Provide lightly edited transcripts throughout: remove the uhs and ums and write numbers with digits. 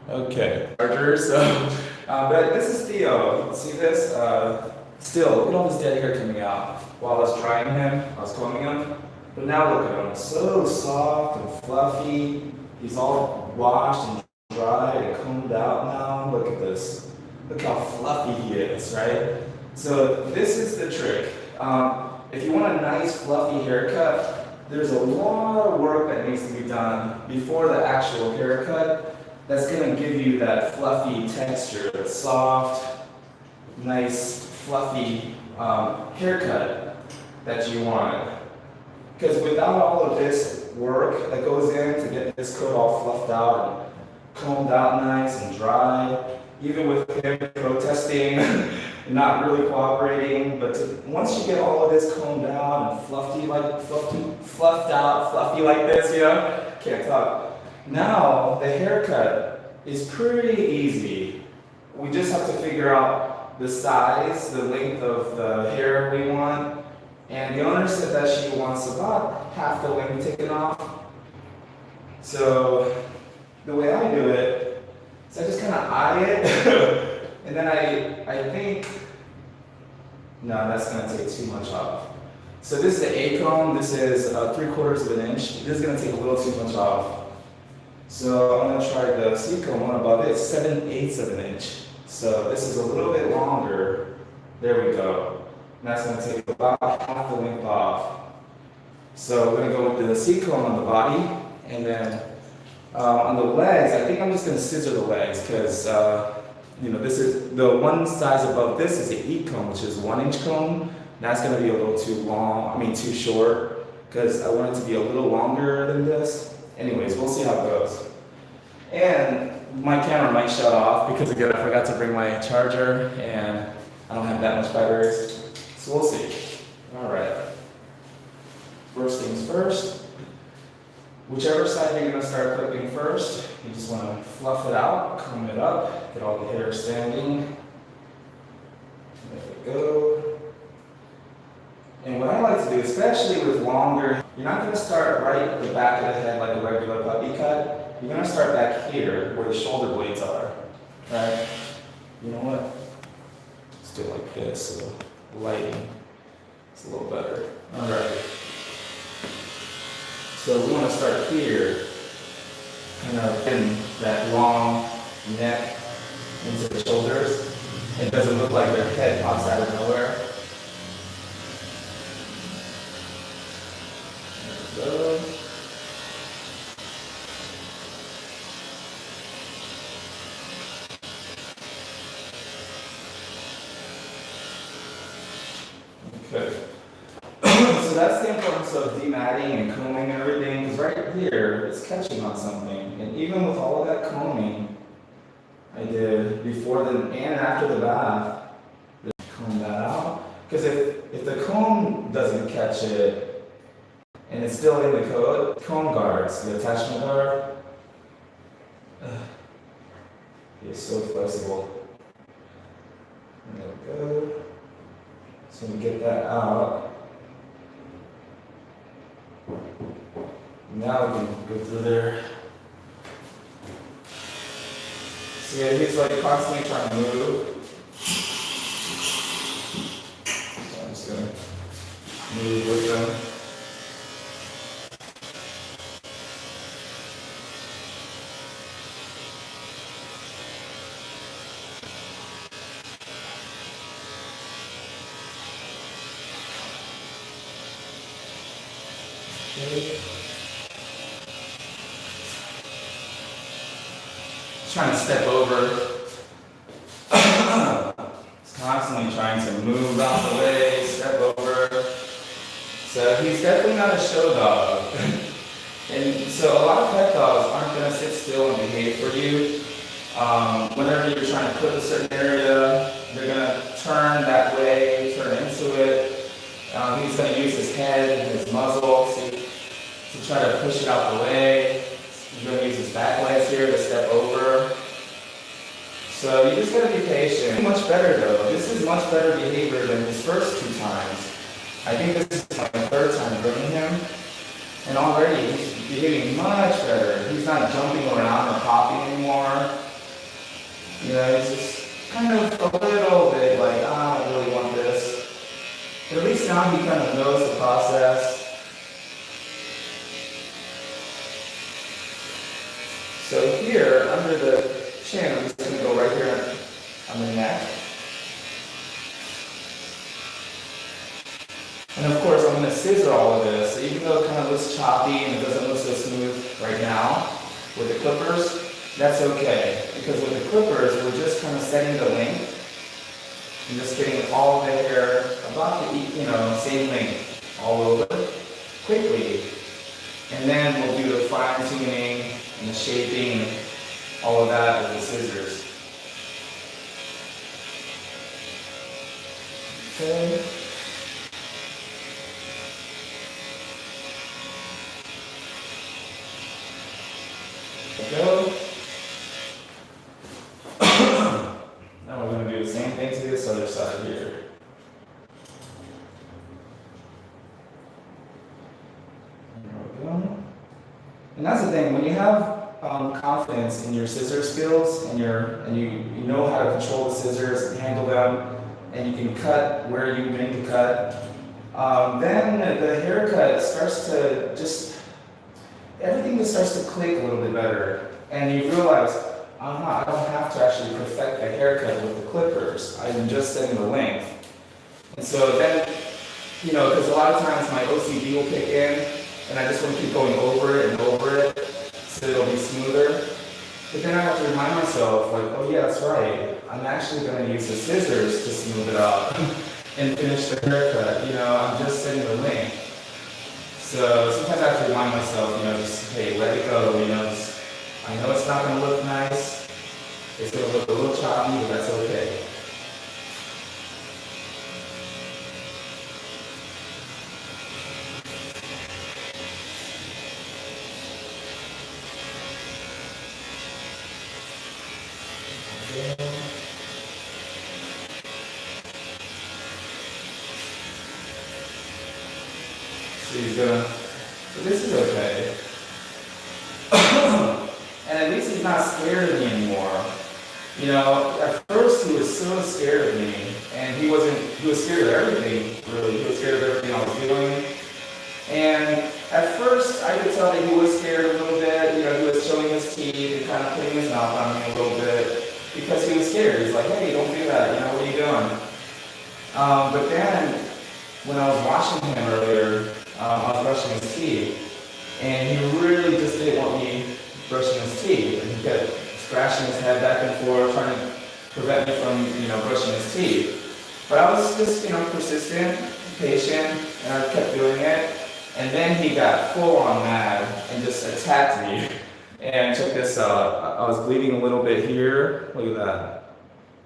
Okay. Charger, so, but this is Theo. See this? Still, look at all this dead hair coming out. While I was drying him, I was combing him. But now look at him. So soft and fluffy. He's all washed and dried and combed out now. Look at this. Look how fluffy he is, right? So this is the trick. If you want a nice fluffy haircut, there's a lot of work that needs to be done before the actual haircut that's going to give you that fluffy texture, that soft, nice, fluffy haircut that you want. Because without all of this work that goes in to get this coat all fluffed out and combed out nice and dry, even with him protesting and not really cooperating, but once you get all of this combed out and fluffed out, fluffy like this, can't talk. Now the haircut is pretty easy. We just have to figure out the size, the length of the hair we want. And the owner said that she wants about half the length taken off. So the way I do it is I just kind of eye it, and then I think, no, that's going to take too much off. So this is the A comb. This is 3/4 of an inch. This is going to take a little too much off. So I'm going to try the C comb one above it. It's 7/8 of an inch. So this is a little bit longer. There we go. And that's going to take about half the length off. So we're going to go with the C comb on the body, and then on the legs, I think I'm just going to scissor the legs because this is the one size above this is the E comb, which is 1-inch comb. That's going to be a little too long. Too short because I want it to be a little longer than this. Anyways, we'll see how it goes. And my camera might shut off because again I forgot to bring my charger and I don't have that much batteries. So we'll see. All right. First things first. Whichever side you're going to start clipping first, you just want to fluff it out, comb it up, get all the hair standing. There we go. And what I like to do, especially with longer, you're not going to start right at the back of the head like a regular puppy cut. You're going to start back here where the shoulder blades are. Right? You know what? Let's do it like this so the lighting is a little better. All right. So we want to start here, kind of in that long neck into the shoulders. It doesn't look like their head pops out of nowhere. There we go. Okay. So that's the importance of dematting and combing and everything, because right here, it's catching on something. And even with all of that combing I did before and after the bath, just comb that out. Because if the comb doesn't catch it, and it's still in the comb guards, the attachment guard, it's so flexible. There we go. So we get that out. Now we can go through there. So yeah, he's like constantly trying to move. So I'm just gonna move with him. Okay. Trying to step over. He's constantly trying to move out the way, step over. So he's definitely not a show dog. And so a lot of pet dogs aren't going to sit still and behave for you. Whenever you're trying to clip a certain area, they're going to turn that way, turn into it. He's going to use his head and his muzzle to try to push it out the way. He's going to use his back legs here to step over. So you just got to be patient. Much better though. This is much better behavior than his first 2 times. I think this is my 3rd time bringing him. And already behaving much better. He's not jumping around or popping anymore. You know, he's just kind of a little bit like, I don't really want this. But at least now he kind of knows the process. So here, under the chin, I'm just going to go right here on the neck. And of course, I'm going to scissor all of this. So even though it kind of looks choppy and it doesn't look so smooth right now with the clippers, that's okay. Because with the clippers, we're just kind of setting the length and just getting all the hair about the same length all over quickly. And then we'll do the fine tuning and the shaping, all of that with the scissors. Okay. Go. Now we're going to do the same thing to this other side here. There we go. And that's the thing, when you have confidence in your scissor skills and you know how to control the scissors and handle them, and you can cut where you need to cut, then the haircut starts to everything just starts to click a little bit better. And you realize, I don't have to actually perfect the haircut with the clippers. I'm just setting the length. And so then, because a lot of times my OCD will kick in, and I just want to keep going over it and over it, so it'll be smoother. But then I have to remind myself, like, oh yeah, that's right. I'm actually going to use the scissors to smooth it out and finish the haircut. I'm just setting the length. So sometimes I have to remind myself, just, hey, let it go, I know it's not going to look nice. It's going to look a little choppy, but that's okay. So he's gonna, but this is okay. And at least he's not scared of me anymore. At first he was so scared of me, and he was scared of everything, really. He was scared of everything I was doing. And at first I could tell that he was scared a little bit. He was showing his teeth and kind of putting his mouth on me a little bit because he was scared. He's like, hey, don't do that, what are you doing? But then when I was washing him earlier, I was brushing his teeth, and he really just didn't want me brushing his teeth. And he kept scratching his head back and forth, trying to prevent me from, brushing his teeth. But I was just, persistent, patient, and I kept doing it. And then he got full on mad and just attacked me. And check this out. I was bleeding a little bit here. Look at that.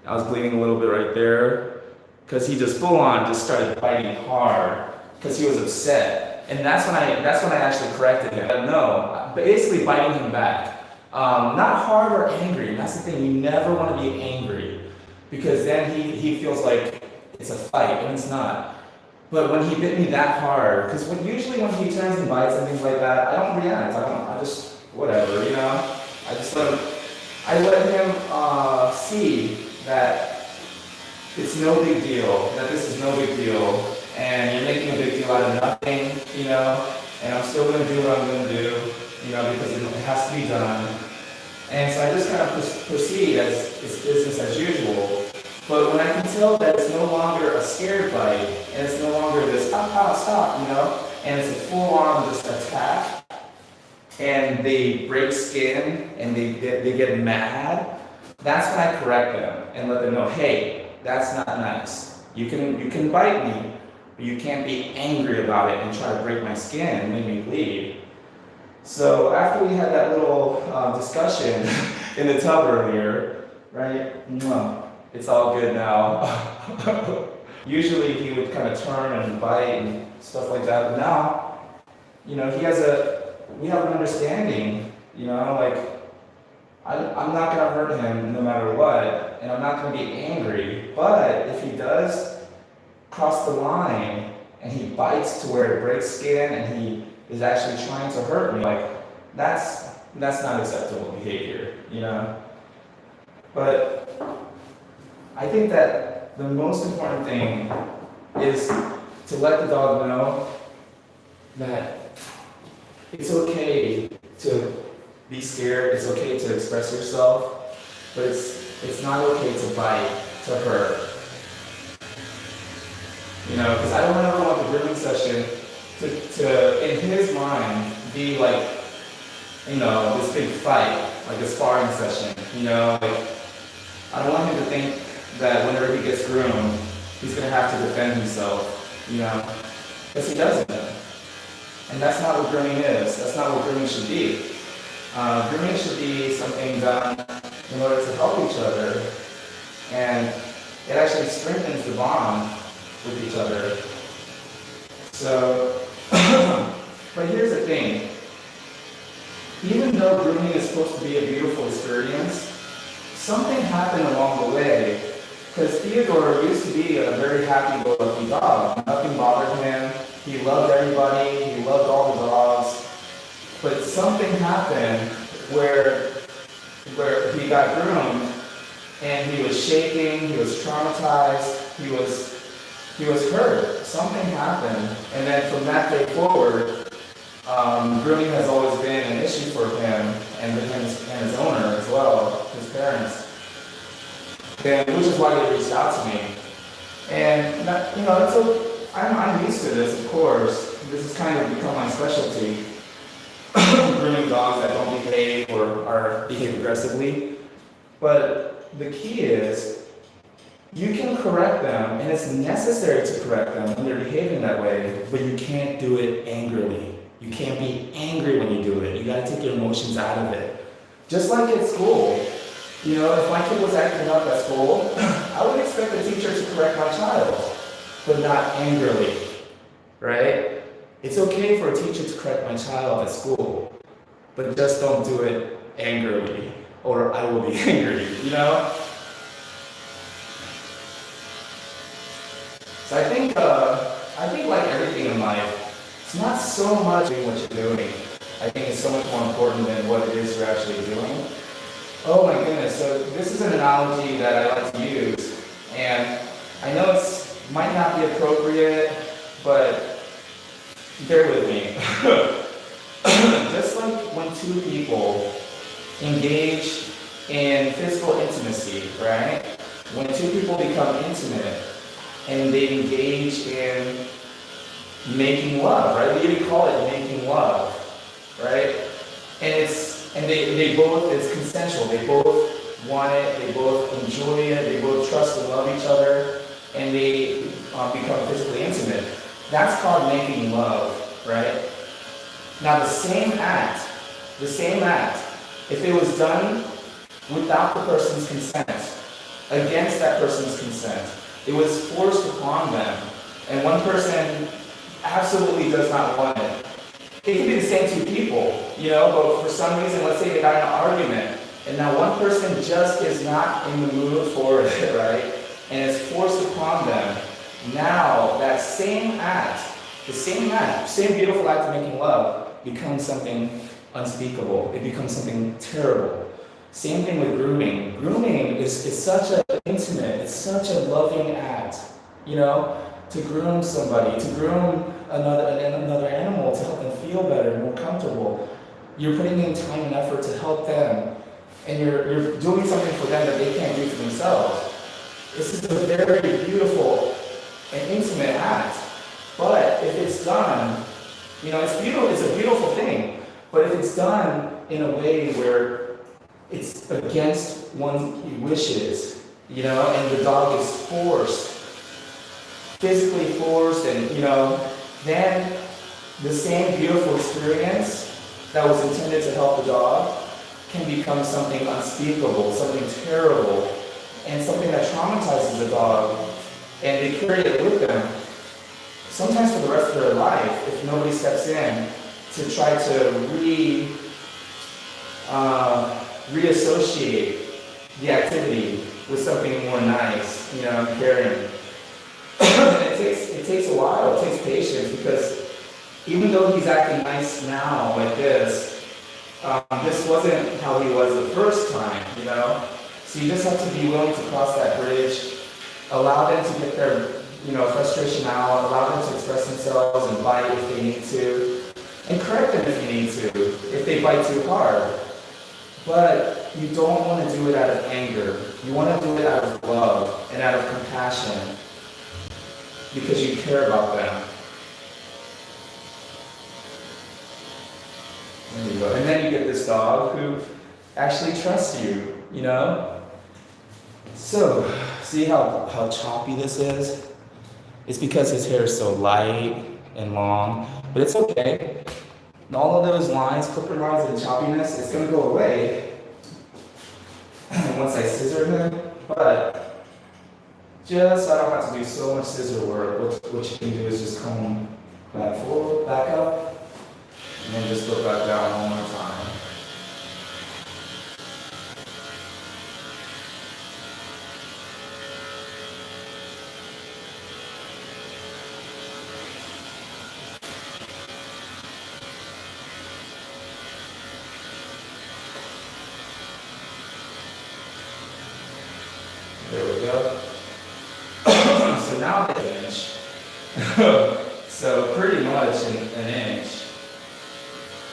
I was bleeding a little bit right there, because he just full on just started biting hard. Because he was upset, and that's when I actually corrected him. No, basically biting him back, not hard or angry. And that's the thing, you never want to be angry, because then he feels like it's a fight, and it's not. But when he bit me that hard, because usually when he turns and bites and things like that, I don't react. I just whatever, I let him see that it's no big deal, that this is no big deal. And you're making a big deal out of nothing, and I'm still going to do what I'm going to do, because it has to be done. And so I just kind of proceed as it's business as usual. But when I can tell that it's no longer a scared bite, and it's no longer this, stop, and it's a full-on just attack, and they break skin, and they get mad, that's when I correct them and let them know, hey, that's not nice. You can bite me, but you can't be angry about it and try to break my skin and make me bleed. So after we had that little discussion in the tub earlier, right? It's all good now. Usually he would kind of turn and bite and stuff like that, but now, we have an understanding, I'm not going to hurt him no matter what, and I'm not going to be angry, but if he does cross the line and he bites to where it breaks skin and he is actually trying to hurt me, like, that's not acceptable behavior, you know? But I think that the most important thing is to let the dog know that it's okay to be scared, it's okay to express yourself, but it's not okay to bite, to hurt. You know, because I don't ever want the grooming session to, in his mind, be like, you know, this big fight, like a sparring session, you know, like, I don't want him to think that whenever he gets groomed, he's gonna have to defend himself, you know, because he doesn't. And that's not what grooming is, that's not what grooming should be. Grooming should be something done in order to help each other, and it actually strengthens the bond with each other. So, but here's the thing. Even though grooming is supposed to be a beautiful experience, something happened along the way. Because Theodore used to be a very happy-go-lucky dog. Nothing bothered him. He loved everybody. He loved all the dogs. But something happened where he got groomed, and he was shaking. He was traumatized. He was hurt. Something happened, and then from that day forward, grooming has always been an issue for him and his owner as well, his parents. And which is why they reached out to me. And that, you know, I'm used to this, of course. This has kind of become my specialty. Grooming dogs that don't behave or behave aggressively. But the key is, you can correct them, and it's necessary to correct them when they're behaving that way, but you can't do it angrily. You can't be angry when you do it. You gotta take your emotions out of it. Just like at school. You know, if my kid was acting up at school, I would expect the teacher to correct my child, but not angrily, right? It's okay for a teacher to correct my child at school, but just don't do it angrily, or I will be angry, you know? So I think like everything in life, it's not so much in what you're doing. I think it's so much more important than what it is you're actually doing. Oh my goodness, so this is an analogy that I like to use, and I know it might not be appropriate, but bear with me. Just like when two people engage in physical intimacy, right? When two people become intimate, and they engage in making love, right? We even call it making love, right? And they both, it's consensual. They both want it, they both enjoy it, they both trust and love each other, and they become physically intimate. That's called making love, right? Now the same act, if it was done without the person's consent, against that person's consent, it was forced upon them, and one person absolutely does not want it. It could be the same two people, you know, but for some reason, let's say they got in an argument, and now one person just is not in the mood for it, right? And it's forced upon them. Now, that same act, same beautiful act of making love, becomes something unspeakable. It becomes something terrible. Same thing with grooming. Grooming is such an intimate, it's such a loving act, you know? To groom somebody, to groom another animal, to help them feel better, more comfortable. You're putting in time and effort to help them, and you're doing something for them that they can't do for themselves. This is a very beautiful and intimate act. But if it's done, you know, it's beautiful. It's a beautiful thing. But if it's done in a way where it's against one's wishes, you know, and the dog is forced, physically forced, and you know, then the same beautiful experience that was intended to help the dog can become something unspeakable, something terrible, and something that traumatizes the dog, and they carry it with them, sometimes for the rest of their life, if nobody steps in to try to reassociate the activity with something more nice, you know, caring. It takes a while, it takes patience, because even though he's acting nice now like this, this wasn't how he was the first time, you know? So you just have to be willing to cross that bridge, allow them to get their, frustration out, allow them to express themselves and bite if they need to, and correct them if you need to, if they bite too hard. But you don't want to do it out of anger. You want to do it out of love and out of compassion because you care about them. There you go. And then you get this dog who actually trusts you, So, see how choppy this is? It's because his hair is so light and long, but it's okay. And all of those lines, clipper lines and choppiness, it's going to go away once I scissor him. But just so I don't have to do so much scissor work, what you can do is just comb back forward, back up, and then just go back down one more time. There we go. So now an inch. So pretty much an inch.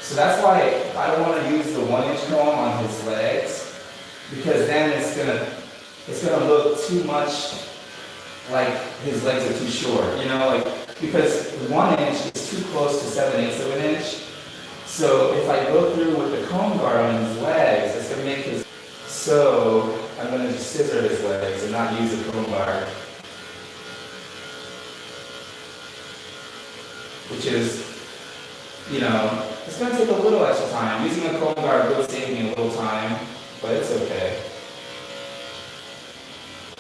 So that's why I don't want to use the 1 inch comb on his legs, because then it's gonna look too much like his legs are too short, because 1 inch is too close to 7/8 of an inch. So if I go through with the comb guard on his legs, it's gonna make his, so I'm gonna just scissor his legs and not use a comb guard. Which is, it's going to take a little extra time. Using a comb guard will save me a little time, but it's okay.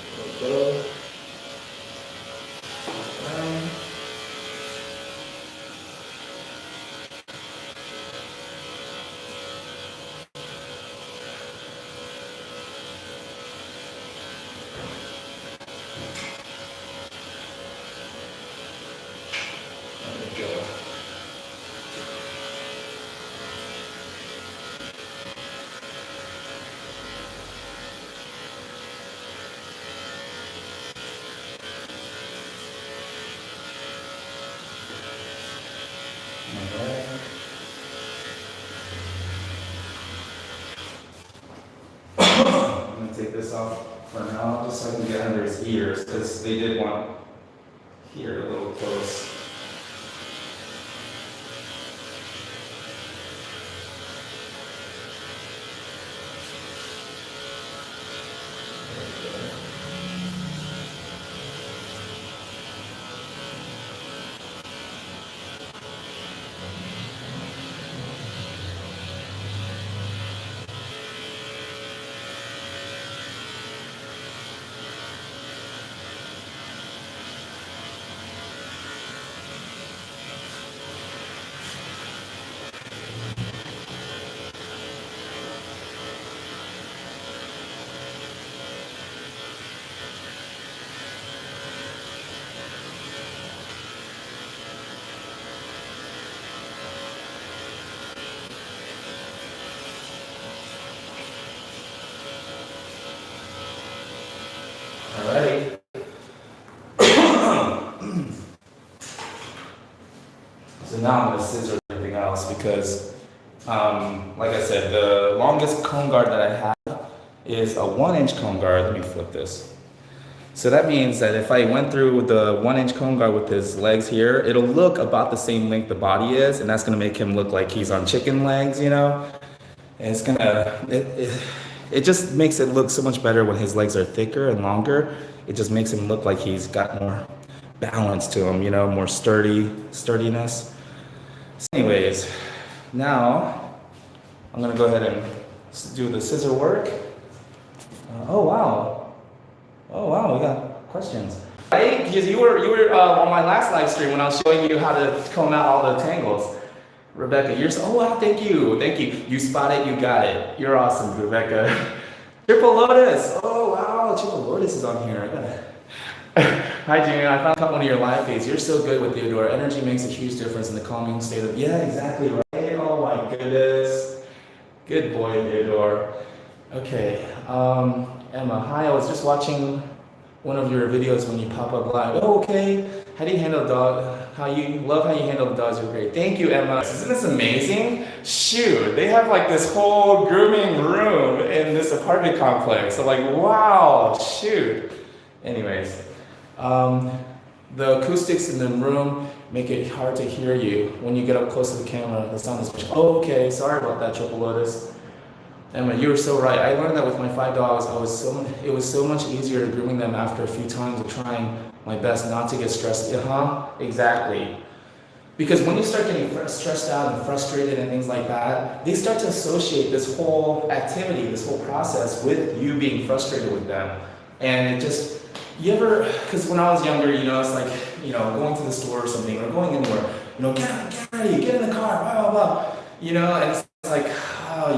There we go. I'm going to take this off for now, just so I can get under his ears, because they did want here a little close. Alrighty. So now I'm going to scissor everything else because, like I said, the longest comb guard that I have is a 1 inch comb guard. Let me flip this. So that means that if I went through with the 1 inch comb guard with his legs here, it'll look about the same length the body is, and that's going to make him look like he's on chicken legs, And it's going to, it just makes it look so much better when his legs are thicker and longer. It just makes him look like he's got more balance to him, more sturdiness. So anyways, now I'm gonna go ahead and do the scissor work. Oh wow, we got questions. Hey, because you were on my last live stream when I was showing you how to comb out all the tangles. Rebecca, oh wow, thank you. You spotted, you got it. You're awesome, Rebecca. Triple Lotus. Oh wow, Triple Lotus is on here. I got it. Hi, Junior. I found one of your live feeds. You're so good with Theodore. Energy makes a huge difference in the calming state of. Yeah, exactly right. Oh my goodness. Good boy, Theodore. Okay, Emma, hi, I was just watching one of your videos when you pop up live. Oh, okay. How do you handle dog? How you love how you handle the dogs. You're great. Thank you, Emma. Isn't this amazing? Shoot, they have like this whole grooming room in this apartment complex. So like, wow, shoot. Anyways, the acoustics in the room make it hard to hear you when you get up close to the camera. The sound is. Oh, okay. Sorry about that, Triple Lotus. Emma, you were so right. I learned that with my 5 dogs. It was so much easier grooming them after a few times of trying my best not to get stressed. Exactly. Because when you start getting stressed out and frustrated and things like that, they start to associate this whole activity, this whole process with you being frustrated with them. And it just, because when I was younger, it's like, going to the store or something, or going anywhere, get ready, get in the car, blah, blah, blah. And it's like,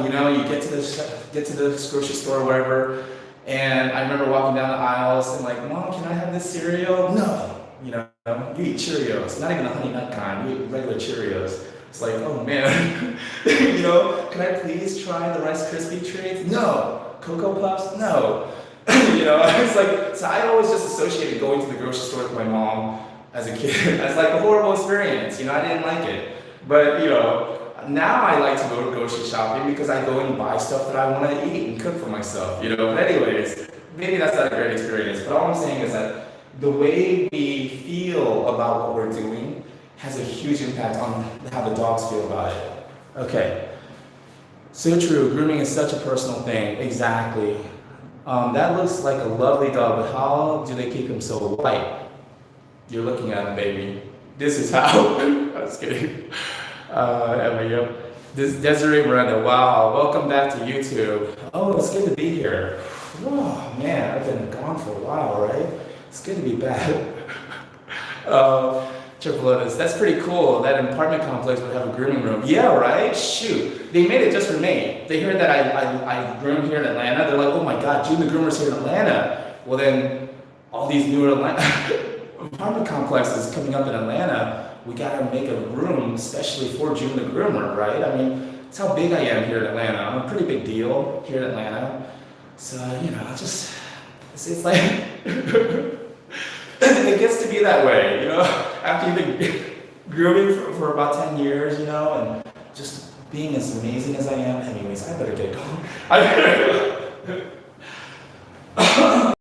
you get to the grocery store or whatever, and I remember walking down the aisles and like, Mom, can I have this cereal? No, you eat Cheerios, not even the Honey Nut kind, you eat regular Cheerios. It's like, oh man, can I please try the Rice Krispie treats? No. Cocoa Puffs? No. It's like, so I always just associated going to the grocery store with my mom as a kid as like a horrible experience. I didn't like it, but now I like to go to grocery shopping because I go and buy stuff that I want to eat and cook for myself, But anyways, maybe that's not a great experience. But all I'm saying is that the way we feel about what we're doing has a huge impact on how the dogs feel about it. Okay. So true. Grooming is such a personal thing. Exactly. That looks like a lovely dog, but how do they keep him so white? You're looking at him, baby. This is how. I'm just kidding. This Desiree Miranda, wow, welcome back to YouTube. Oh, it's good to be here. Oh man, I've been gone for a while, right? It's good to be back. Triple Lotus, that's pretty cool. That apartment complex would have a grooming room. Yeah, right? Shoot. They made it just for me. They heard that I groom here in Atlanta. They're like, oh my God, June the Groomer's here in Atlanta. Well then, all these new apartment complexes coming up in Atlanta, we gotta make a room especially for June the Groomer, right? I mean, that's how big I am here in Atlanta. I'm a pretty big deal here in Atlanta. So, it's like, it gets to be that way, after you've been grooming for about 10 years, and just being as amazing as I am. Anyways, I better get going.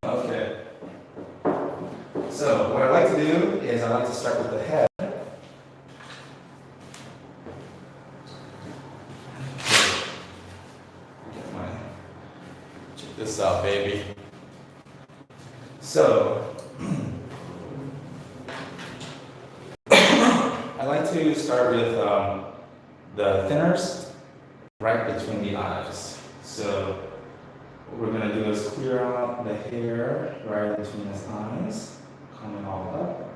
Okay. So, what I like to do is I like to start with the head. Check this out, baby. So, I like to start with the thinners right between the eyes. So what we're going to do is clear out the hair right between his eyes, coming all up.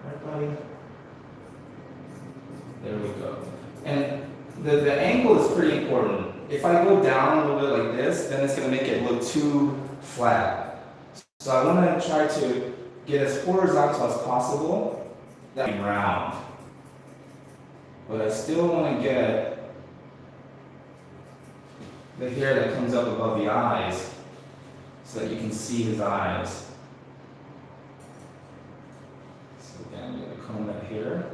Right, buddy? There we go. And the angle is pretty important. If I go down a little bit like this, then it's going to make it look too flat. So I want to try to get as horizontal as possible, that round. But I still want to get the hair that comes up above the eyes so that you can see his eyes. So again, I'm going to comb that hair.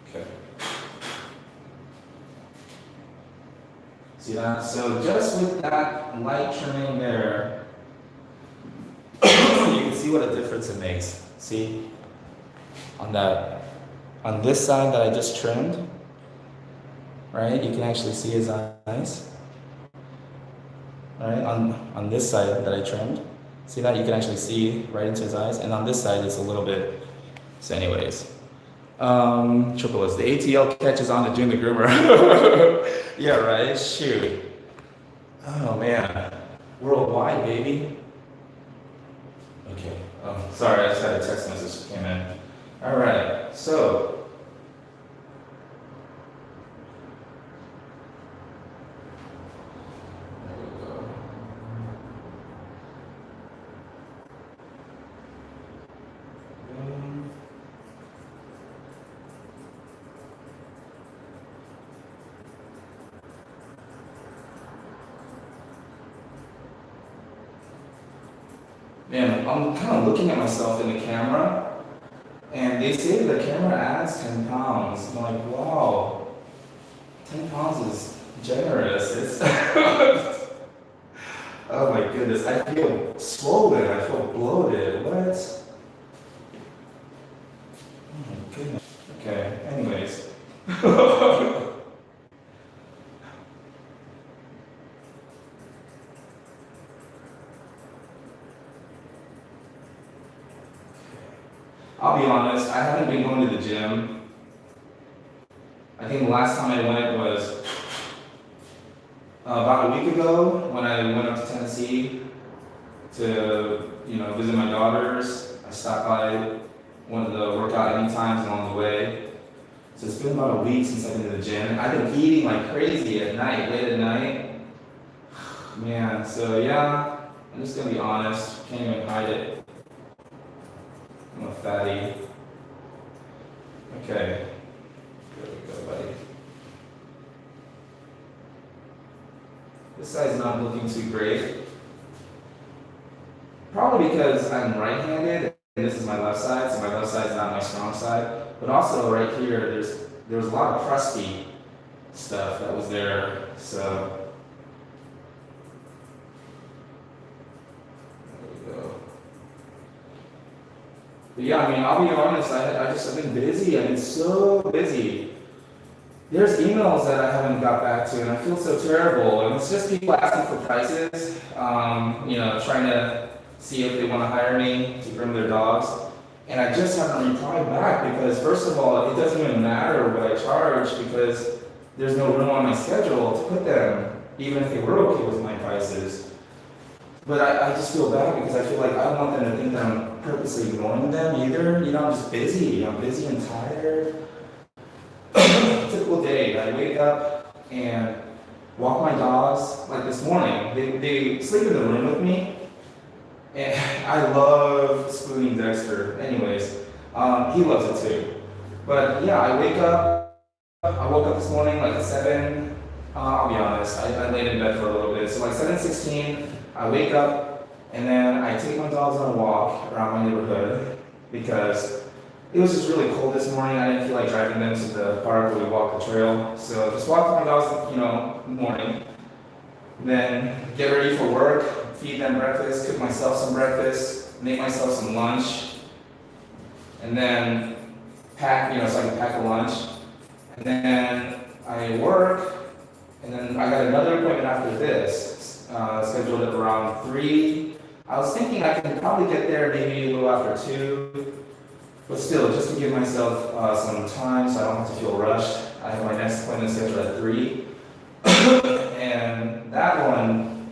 Okay. See that? So just with that light trimming there, you can see what a difference it makes. See? On this side that I just trimmed, right? You can actually see his eyes. Right? On this side that I trimmed, see that? You can actually see right into his eyes. And on this side, it's a little bit. So anyways. Triple S. The ATL catches on to June the Groomer. Yeah, right? Shoot. Oh, man. Worldwide, baby. Okay. Oh, sorry, I just had a text message that came in. All right, so. There we go. Man, I'm kind of looking at myself in the camera, and they say the camera adds 10 pounds. I'm like, wow, 10 pounds is generous. It's oh my goodness, I feel swollen, I feel bloated. What? Oh my goodness. Okay, anyways. I'll be honest, I haven't been going to the gym. I think the last time I went was about a week ago when I went up to Tennessee to, visit my daughters. I stopped by one of the workout anytimes along the way. So it's been about a week since I've been to the gym. I've been eating like crazy at night, late at night. Man, so yeah, I'm just gonna be honest. Can't even hide it. I'm a fatty. Okay. There we go, buddy. This side's not looking too great. Probably because I'm right-handed and this is my left side, so my left side's not my strong side. But also right here, there was a lot of crusty stuff that was there. So there we go. But yeah, I mean, I'll be honest, I've been busy. I've been so busy. There's emails that I haven't got back to, and I feel so terrible. And it's just people asking for prices, trying to see if they want to hire me to groom their dogs. And I just haven't replied back because, first of all, it doesn't even matter what I charge because there's no room on my schedule to put them, even if they were okay with my prices. But I just feel bad because I feel like I don't want them to think that I'm purposely ignoring them either. I'm just busy. I'm busy and tired. Typical day. I wake up and walk my dogs. Like this morning, they sleep in the room with me. And I love spooning Dexter. Anyways, he loves it too. But yeah, I woke up this morning like at 7. I'll be honest, I laid in bed for a little bit. So like 7:16, I wake up and then I take my dogs on a walk around my neighborhood because it was just really cold this morning. I didn't feel like driving them to the park where we walk the trail. So just walk my dogs, in the morning. Then get ready for work, feed them breakfast, cook myself some breakfast, make myself some lunch, and then pack, so I can pack a lunch. And then I work, and then I got another appointment after this, scheduled at around 3. I was thinking I could probably get there maybe a little after 2. But still, just to give myself some time so I don't have to feel rushed, I have my next appointment scheduled at 3. And that one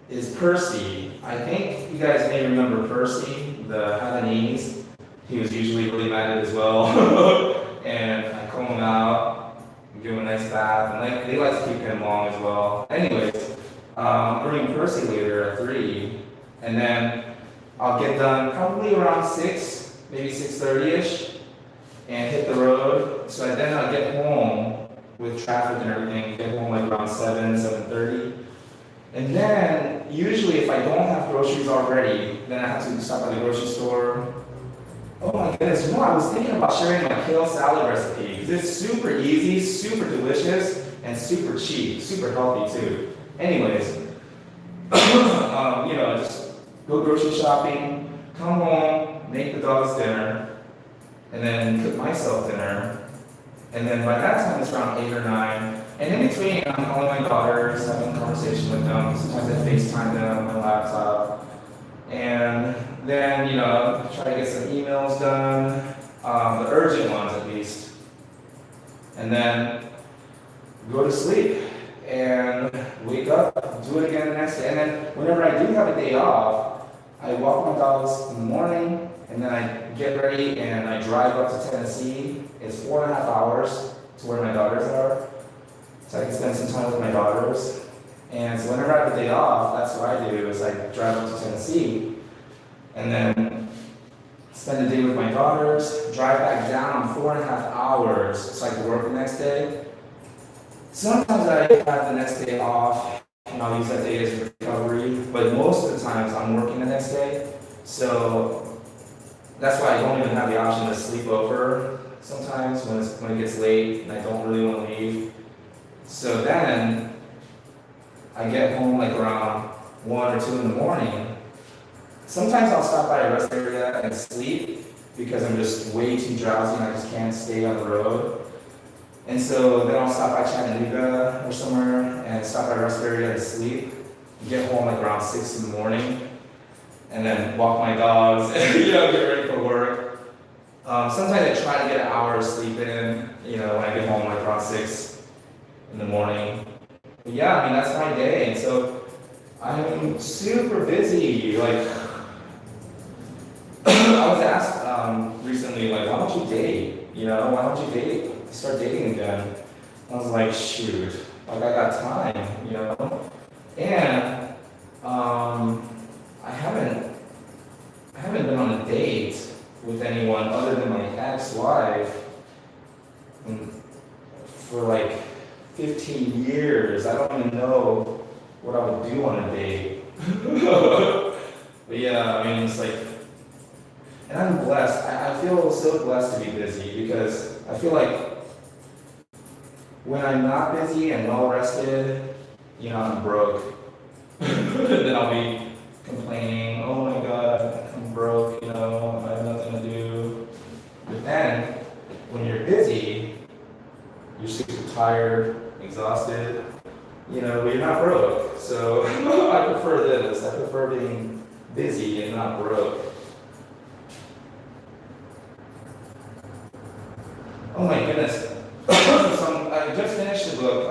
is Percy. I think you guys may remember Percy, the Havanese. He was usually really mad as well. And I comb him out, give him a nice bath, and they like to keep him long as well. Anyways, I'm bringing Percy later at 3, and then I'll get done probably around 6, maybe 6:30ish, and hit the road. So then I'll get home with traffic and everything, get home like around 7:30. And then usually if I don't have groceries already, then I have to stop at the grocery store. Oh my goodness, I was thinking about sharing my kale salad recipe because it's super easy, super delicious, and super cheap, super healthy too. Anyways, just go grocery shopping, come home, make the dogs dinner, and then cook myself dinner. And then by that time it's around 8 or 9. And in between, I'm calling my daughters, having a conversation with them. Sometimes I FaceTime them on my laptop. And then, try to get some emails done, the urgent ones at least. And then go to sleep and wake up, do it again the next day. And then whenever I do have a day off, I walk my dogs in the morning, and then I get ready and I drive up to Tennessee. It's 4.5 hours to where my daughters are, so I can spend some time with my daughters. And so whenever I have a day off, that's what I do, is I drive up to Tennessee, and then spend the day with my daughters, drive back down 4.5 hours so I can work the next day. Sometimes I have the next day off, and I'll use that day as recovery. But most of the times I'm working the next day, so that's why I don't even have the option to sleep over sometimes when it gets late and I don't really want to leave. So then I get home like around 1 or 2 in the morning. Sometimes I'll stop by a rest area and sleep because I'm just way too drowsy and I just can't stay on the road. And so then I'll stop by Chattanooga or somewhere and stop by a rest area and sleep. Get home like around 6 in the morning and then walk my dogs and get ready for work. Sometimes I try to get an hour of sleep in, when I get home like around 6 in the morning. But yeah, I mean, that's my day. And so I'm super busy. Like, I was asked recently, like, why don't you date? Why don't you date? Start dating again. I was like, shoot, like I got time, And I haven't been on a date with anyone other than my ex-wife for like 15 years. I don't even know what I would do on a date. But yeah, I mean, it's like, and I'm blessed. I feel so blessed to be busy because I feel like when I'm not busy and well rested, I'm broke. Then I'll be complaining, oh my God, I'm broke, I have nothing to do. But then, when you're busy, you're super tired, exhausted, but you're not broke. So I prefer this. I prefer being busy and not broke. Oh my goodness. So I just finished the book,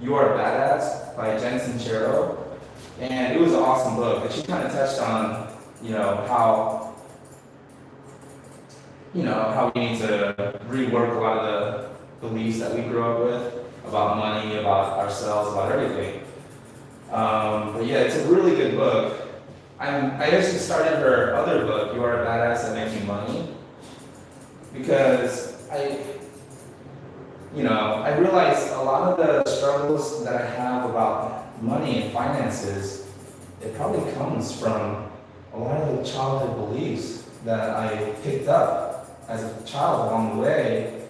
You Are a Badass by Jen Sincero. And it was an awesome book. And she kind of touched on, how we need to rework a lot of the beliefs that we grew up with about money, about ourselves, about everything. But yeah, it's a really good book. I actually started her other book, You Are a Badass at Making Money, because I realized a lot of the struggles that I have about money and finances, it probably comes from a lot of the childhood beliefs that I picked up as a child along the way,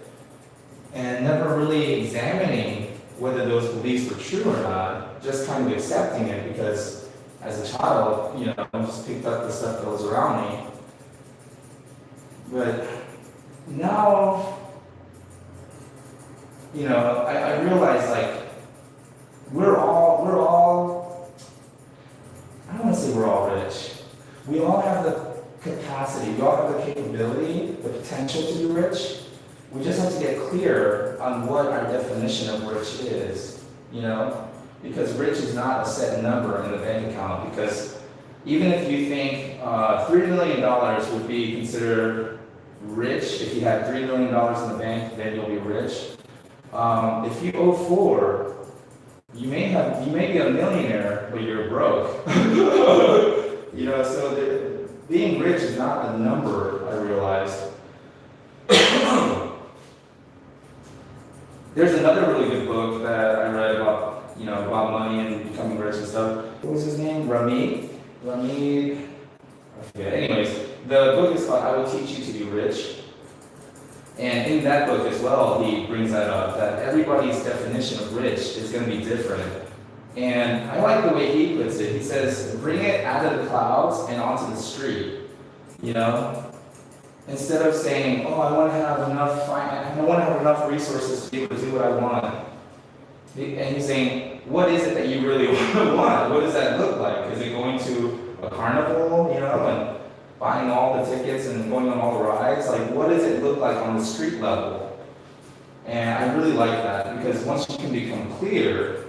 and never really examining whether those beliefs were true or not, just kind of accepting it because as a child, I just picked up the stuff that was around me. But now, I realize like we're all, I don't want to say we're all rich. We all have the capacity, we all have the capability, the potential to be rich. We just have to get clear on what our definition of rich is, because rich is not a set number in the bank account, because even if you think $3 million would be considered rich, if you had $3 million in the bank, then you'll be rich. If you owe 4, you may be a millionaire, but you're broke. So being rich is not a number, I realized. There's another really good book that I read about, about money and becoming rich and stuff. What was his name? Ramid, I forget. Anyways, the book is called I Will Teach You to Be Rich. And in that book as well, he brings that up, that everybody's definition of rich is going to be different. And I like the way he puts it. He says, bring it out of the clouds and onto the street, Instead of saying, oh, I want to have enough resources to be able to do what I want. And he's saying, what is it that you really want? What does that look like? Is it going to a carnival, and buying all the tickets and going on all the rides? Like, what does it look like on the street level? And I really like that, because once you can become clear,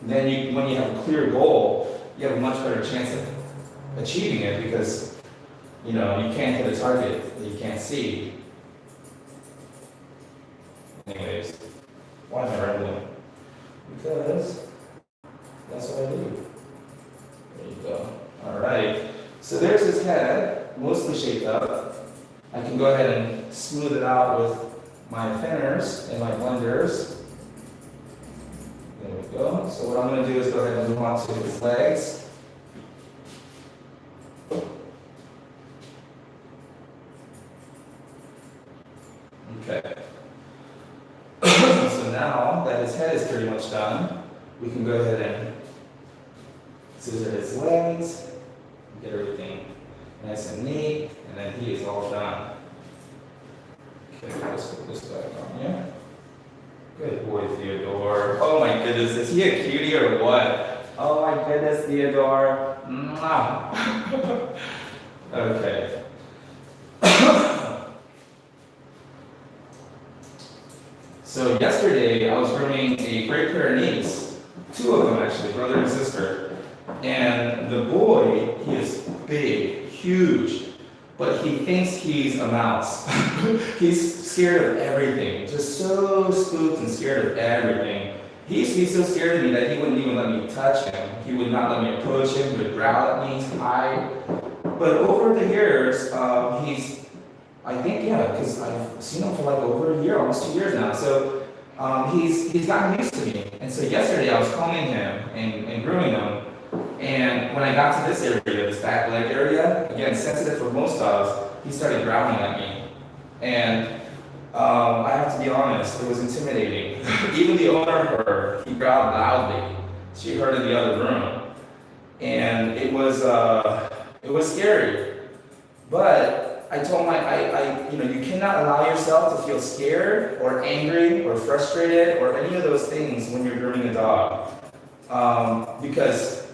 then when you have a clear goal, you have a much better chance of achieving it, because you can't hit a target that you can't see. Anyways, why am I rambling? Because that's what I do. There you go. Alright. So there's his head, mostly shaped up. I can go ahead and smooth it out with my thinners and my blenders. There we go. So what I'm going to do is go ahead and move on to his legs. Okay. So now that his head is pretty much done, we can go ahead and scissor his legs, get everything nice and neat, and then he is all done. Okay, let's put this back on here. Good boy, Theodore. Oh my goodness, is he a cutie or what? Oh my goodness, Theodore. Mwah. Okay. So yesterday I was grooming a great pair of niece, two of them actually, brother and sister. And the boy, he is big, huge, but he thinks he's a mouse. He's scared of everything, just so spooked and scared of everything. He used to be so scared of me that he wouldn't even let me touch him. He would not let me approach him, he would growl at me, hide. But over the years, I think, yeah, because I've seen him for like over a year, almost 2 years now. So he's gotten used to me. And so yesterday I was combing him and grooming him. And when I got to this area, this back leg area, again, sensitive for most dogs, he started growling at me. And I have to be honest, it was intimidating. Even the owner heard, he growled loudly. She heard in the other room. And it was scary. But I told you cannot allow yourself to feel scared or angry or frustrated or any of those things when you're grooming a dog. Because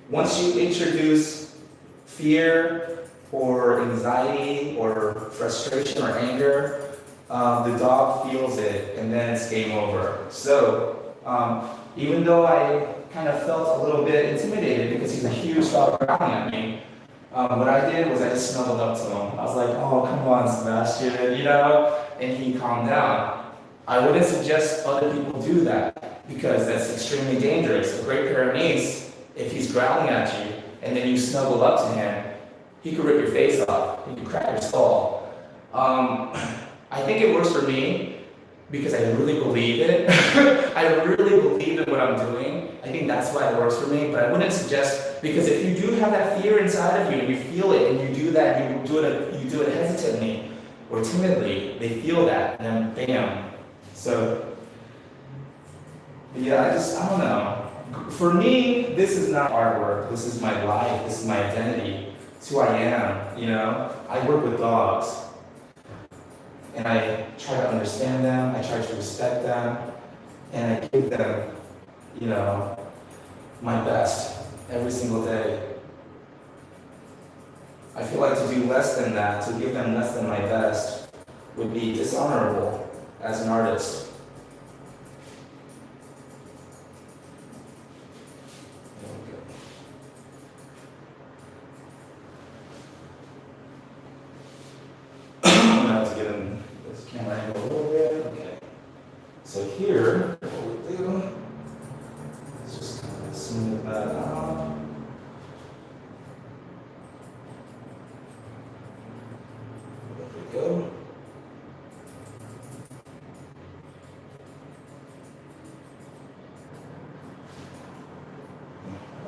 once you introduce fear or anxiety or frustration or anger, the dog feels it and then it's game over. So even though I kind of felt a little bit intimidated because he's a huge dog growling at me, what I did was I just snuggled up to him. I was like, oh, come on, Sebastian, and he calmed down. I wouldn't suggest other people do that because that's extremely dangerous. A great Pyrenees, if he's growling at you and then you snuggle up to him, he could rip your face off. He could crack your skull. I think it works for me because I really believe it. I really believe in what I'm doing. I think that's why it works for me, but I wouldn't suggest, because if you do have that fear inside of you and you feel it and you do that, you do it hesitantly or timidly, they feel that and then bam. So, yeah, I don't know. For me, this is not artwork. This is my life. This is my identity. It's who I am, I work with dogs. And I try to understand them. I try to respect them. And I give them, my best every single day. I feel like to do less than that, to give them less than my best, would be dishonorable as an artist. Camera angle a little bit. Okay. So here, what we do is just kind of smooth that out. There we go.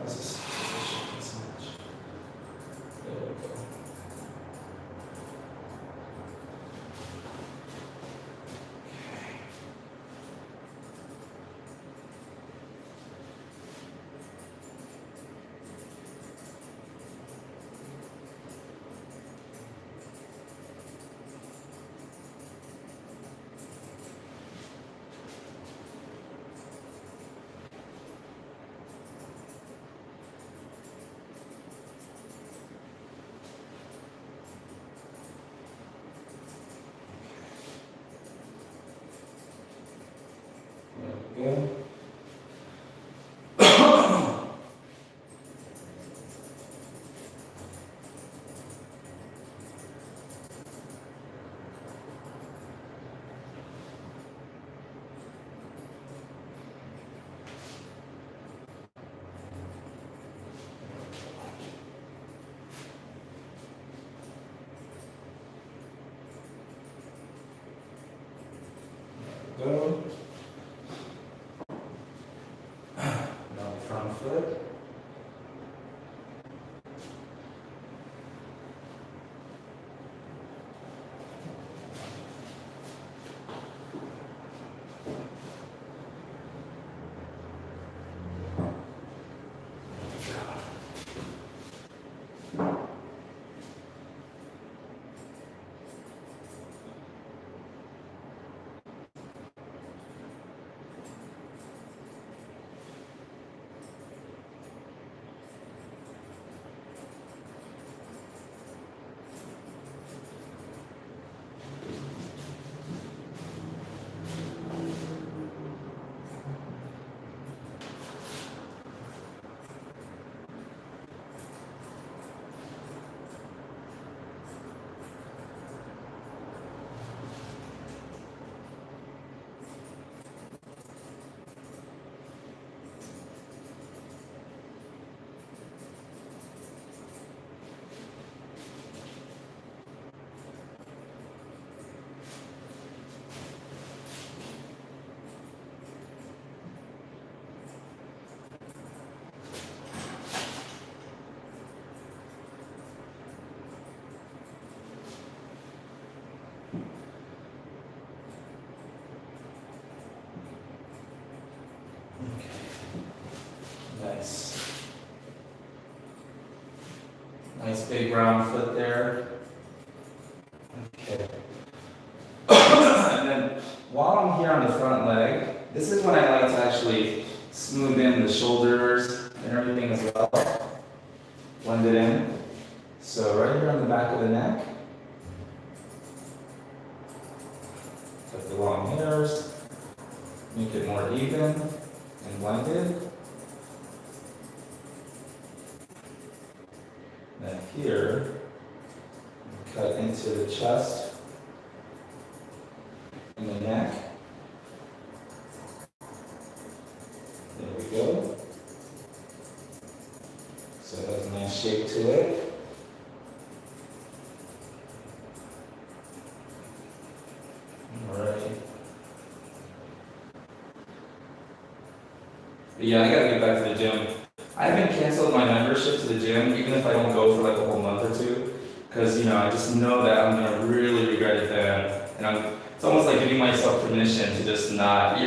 This is sufficient so much. There we go. big round foot there. Okay. And then while I'm here on the front leg, this is when I like to actually smooth in the shoulders and everything as well. Blend it in. So right here on the back of the neck. Cut the long hairs. Make it more even and blended. Then here, cut into the chest and the neck. There we go. So it has a nice shape to it. Alright. But yeah, I gotta get back to the gym. I haven't canceled my membership to the gym, even if I don't go for like a whole month or two. Because, I just know that I'm gonna really regret it then. And it's almost like giving myself permission to just not,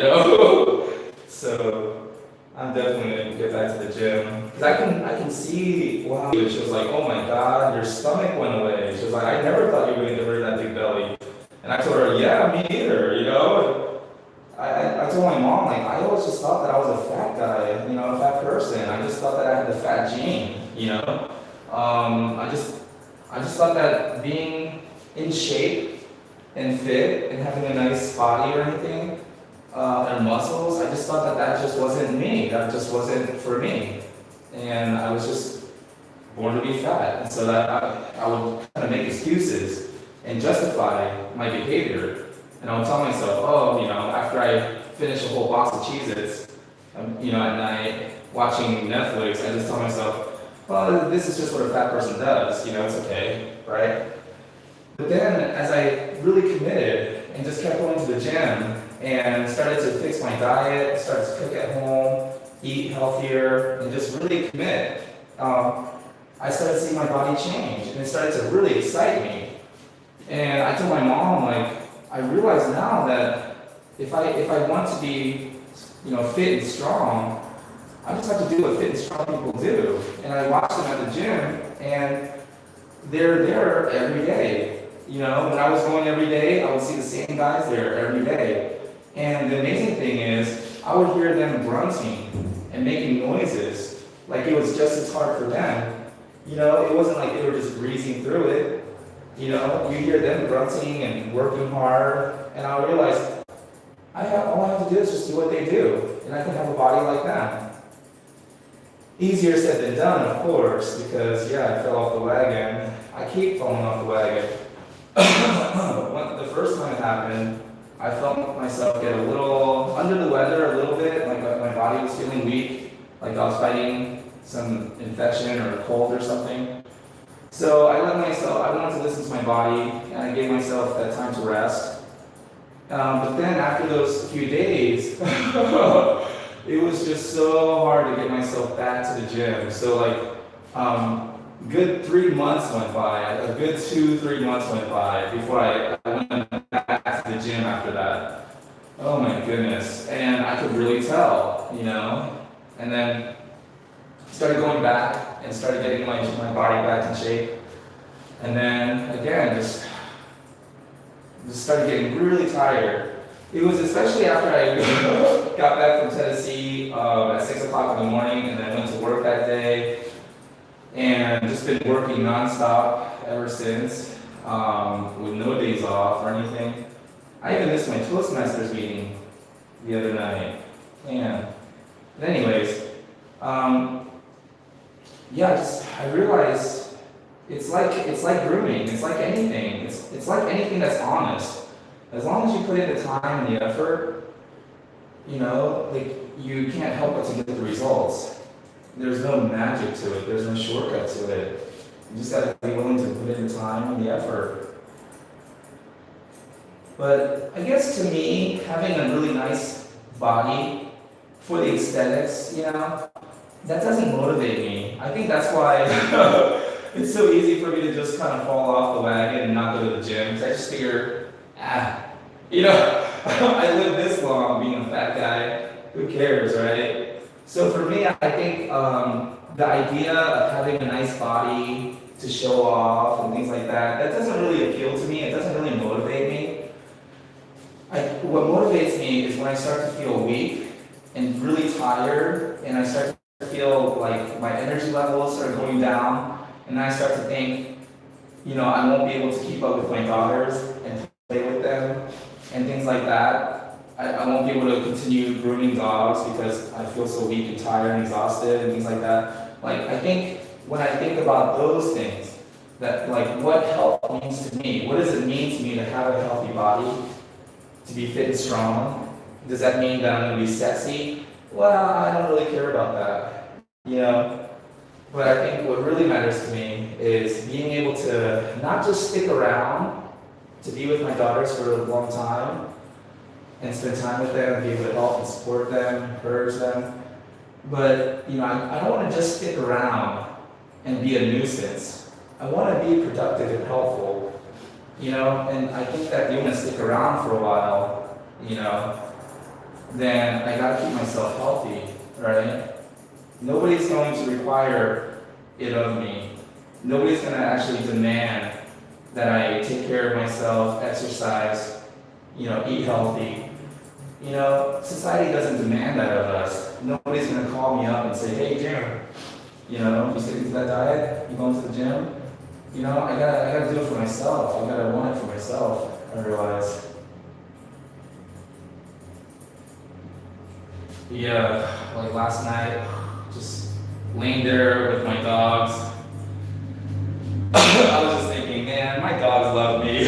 So, I'm definitely gonna get back to the gym. Because I can see, wow. She was like, oh my God, your stomach went away. She was like, I never thought you were gonna get rid of that big belly. And I told her, yeah, me either, I told my mom, I always just thought that I was a fat guy, a fat person. I just thought that I had the fat gene, I just thought that being in shape and fit and having a nice body or anything, and muscles, I just thought that just wasn't me. That just wasn't for me. And I was just born to be fat. And so that I would kind of make excuses and justify my behavior. And I would tell myself, after I finish a whole box of Cheez-Its, at night, watching Netflix, I just tell myself, well, this is just what a fat person does, it's okay, right? But then, as I really committed and just kept going to the gym and started to fix my diet, started to cook at home, eat healthier, and just really commit, I started seeing my body change, and it started to really excite me. And I told my mom, I realize now that if I want to be, fit and strong, I just have to do what fit and strong people do. And I watch them at the gym, and they're there every day. When I was going every day, I would see the same guys there every day. And the amazing thing is, I would hear them grunting and making noises like it was just as hard for them. It wasn't like they were just breezing through it. You hear them grunting and working hard, and I realized all I have to do is just do what they do, and I can have a body like them. Easier said than done, of course, because I fell off the wagon. I keep falling off the wagon. The first time it happened, I felt myself get a little under the weather, a little bit, like my body was feeling weak, like I was fighting some infection or a cold or something. So I wanted to listen to my body, and I gave myself that time to rest. But then after those few days, it was just so hard to get myself back to the gym. So good 3 months went by, a good 2-3 months went by before I went back to the gym after that. Oh my goodness. And I could really tell, and then started going back and started getting my body back in shape. And then again, just started getting really tired. It was especially after I got back from Tennessee at 6 o'clock in the morning, and then went to work that day, and just been working nonstop ever since, with no days off or anything. I even missed my Toastmasters meeting the other night. Man. But anyways, I realized it's like grooming. It's like anything. It's like anything that's honest. As long as you put in the time and the effort, you can't help but to get the results. There's no magic to it. There's no shortcut to it. You just gotta be willing to put in the time and the effort. But I guess to me, having a really nice body for the aesthetics, that doesn't motivate me. I think that's why it's so easy for me to just kind of fall off the wagon and not go to the gym. Because I just figure, I live this long being a fat guy. Who cares, right? So for me, I think the idea of having a nice body to show off and things like that. That doesn't really appeal to me. It doesn't really motivate me. What motivates me is when I start to feel weak and really tired, and I start to feel like my energy levels are going down, and I start to think, I won't be able to keep up with my daughters and play with them and things like that. I won't be able to continue grooming dogs because I feel so weak and tired and exhausted and things like that. Like, I think when I think about those things, that like what health means to me, what does it mean to me to have a healthy body, to be fit and strong? Does that mean that I'm going to be sexy? Well, I don't really care about that, But I think what really matters to me is being able to not just stick around to be with my daughters for a long time and spend time with them, be able to help and support them, encourage them. But, I don't want to just stick around and be a nuisance. I want to be productive and helpful, and I think that if you want to stick around for a while, then I got to keep myself healthy, right? Nobody's going to require it of me. Nobody's going to actually demand that I take care of myself, exercise, eat healthy. Society doesn't demand that of us. Nobody's going to call me up and say, hey, Jim, you sticking to that diet? You going to the gym? I gotta do it for myself. I gotta want it for myself, I realize. Yeah, like last night, just laying there with my dogs. I was just thinking, man, my dogs love me.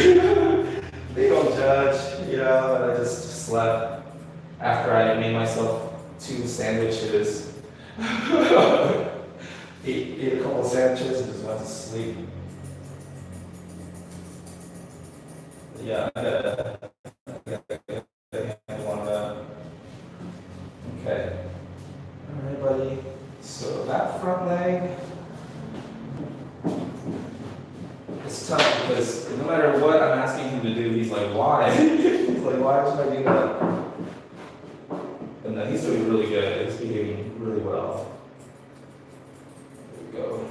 They don't judge, and I just slept after I made myself 2 sandwiches. ate a couple of sandwiches and just went to sleep. Yeah, I gotta handle on that. Okay. Alright, buddy. So that front leg, it's tough because no matter what I'm asking him to do, he's like, why? He's like, why should I do that? And he's doing really good. He's behaving really well. There we go.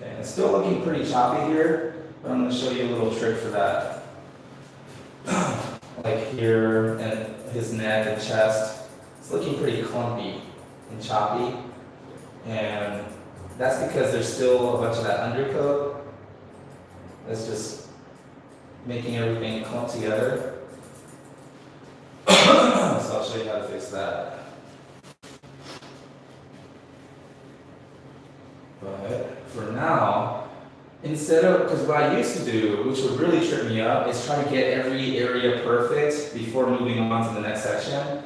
Okay, and it's still looking pretty choppy here, but I'm going to show you a little trick for that. Like here, and his neck and chest, it's looking pretty clumpy and choppy. And that's because there's still a bunch of that undercoat that's just making everything clump together. So I'll show you how to fix that. But for now, because what I used to do, which would really trip me up, is try to get every area perfect before moving on to the next section.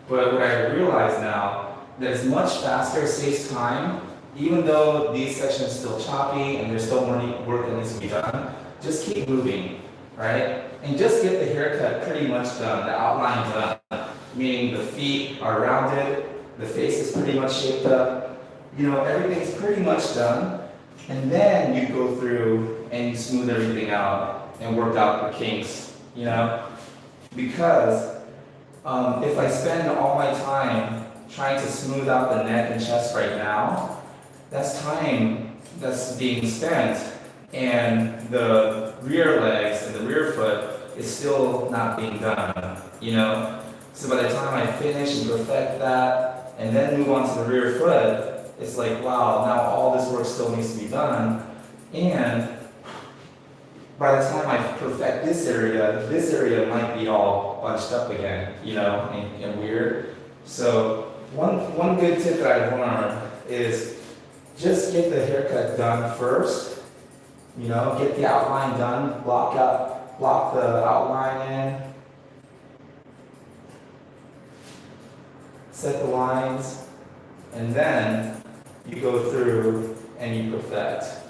But what I realize now, that it's much faster, saves time, even though these sections are still choppy and there's still more work that needs to be done, just keep moving, right? And just get the haircut pretty much done, the outline done, meaning the feet are rounded, the face is pretty much shaped up, everything's pretty much done. And then you go through and you smooth everything out and work out the kinks, Because if I spend all my time trying to smooth out the neck and chest right now, that's time that's being spent, and the rear legs and the rear foot is still not being done, So by the time I finish and perfect that, and then move on to the rear foot, it's like, wow, now all this work still needs to be done, and by the time I perfect this area might be all bunched up again, and weird. So one good tip that I've learned is just get the haircut done first, get the outline done, block the outline in, set the lines, and then you go through and you perfect.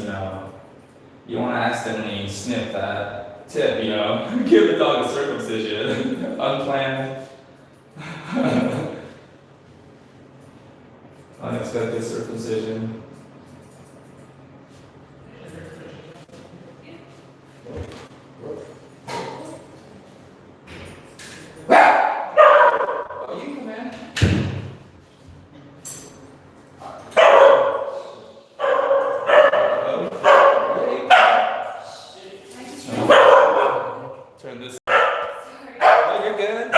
you don't want to accidentally snip that tip, give the dog a circumcision, unplanned, unexpected circumcision. Oh, you come in. Turn this. Oh, you're good.